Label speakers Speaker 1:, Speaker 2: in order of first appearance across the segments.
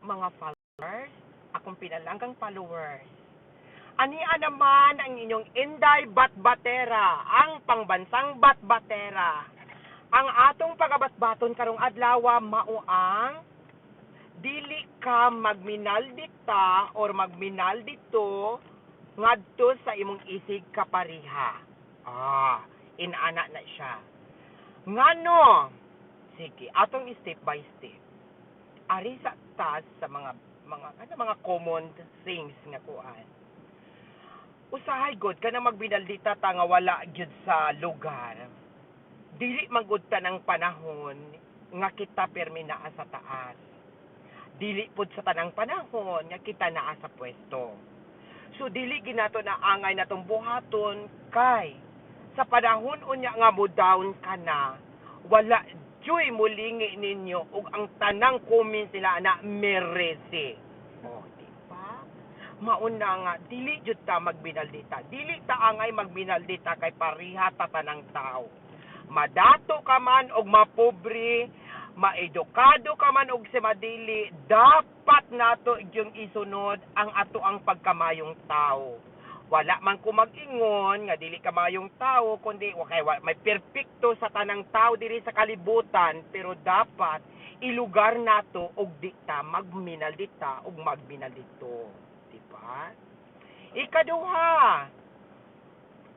Speaker 1: mga followers, akong pinalanggang followers. Ania naman ang inyong Inday Batbatera, ang pangbansang Batbatera. Ang atong pagabatbaton karong adlaw mao ang dili ka magminal dita or magminal dito ngadto sa imong isig kapariha. Inana na siya. Ngano? Sige, atong step by step. Ari sa taas sa mga common things nga kuan. Usahay god ka na magbinaldita ta nga wala gyud sa lugar. Dili man gud ta ng panahon nga kita permi naa sa taas. Dili pud sa tanang panahon nga kita naa sa pwesto. So dili ginato na angay natong buhaton kay sa panahon unya nga mo down ka na, wala joy mulingi ninyo ug ang tanang comments nila na merese. Diba? Mauna nga dili jud ta magbinaldita. Dili ta angay magbinaldita kay pariha ta tanang tao. Madato ka man og mapobre, maedukado ka man og si madili, dapat nato yung isunod ang ato ang pagkamayong tao. Wala man ko mag-ingon nga dili ka mayong tao, kundi may perpekto sa tanang tao diri sa kalibutan, pero dapat ilugar nato og di ta magminaldita og magminaldito. Diba? Ikaduha,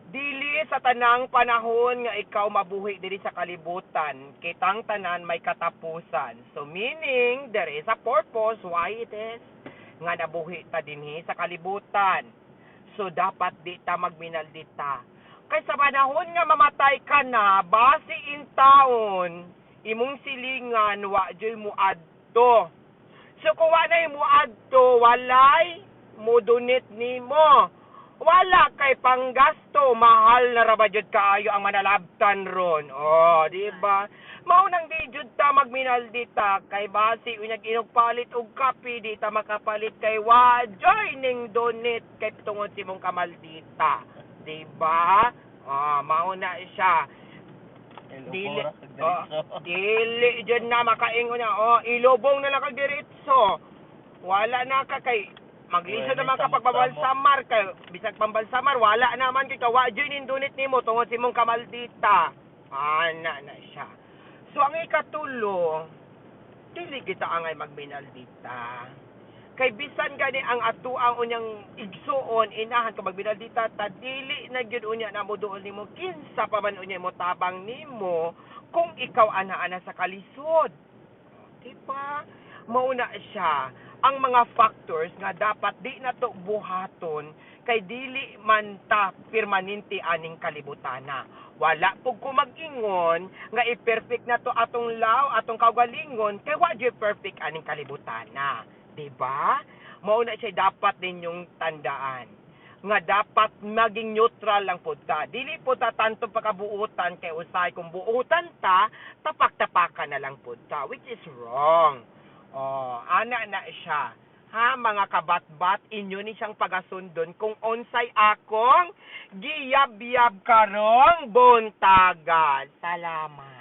Speaker 1: dili sa tanang panahon nga ikaw mabuhi diri sa kalibutan, kitang tanan may katapusan. So meaning, there is a purpose why it is nga nabuhi ta dinhi sa kalibutan. So dapat di ta magminaldita. Kay sa panahon nga mamatay ka na, base in taon, imong silingan wa joy muadto. So kung wa na muadto, walay mo donate nimo. Wala kay panggasto, mahal na rabadjud kaayo ang manalabtan ron. Di ba? Mao nang di jud ta magminaldita kay base unyag inugpalit og kape di ta makapalit kay wa joy ning donate kay tungod si mong kamaldita. Di ba? Mao na siya. Dili jud na makaingon na ilubong na lang kag diretso. Wala na ka kay magliso naman kapag pambalsamar kay bisag pambalsamar wala naman kay wa joy ning donate nimo tungod si mong kamaldita. Na siya. So ang ikatulo, dili kita angay magminaldita. Kay bisan gani ang atuang unyang igsuon inahan ka magbinaldita ta dili na gyud unya na mo duol nimo kinsa pa man unya mo tabang nimo kung ikaw ana-ana sa kalisod. Diba? Mauna siya ang mga factors nga dapat di nato buhaton kay dili man ta permanente aning kalibutana. Wala pug ko mag-ingon nga i-perfect na to atong law, atong kaugalingon kay wa jud perfect aning kalibutana. Diba? Mao na siya dapat ninyong tandaan nga dapat maging neutral lang pud ta. Dili po ta tanto pagkabuutan kay usay kung buutan ta, tapak-tapakan na lang pud ta, which is wrong. Ana na siya. Mga kabatbat, inyo ni siyang pagasundon kung unsay akong giyab-yab karong buntagan. Salamat.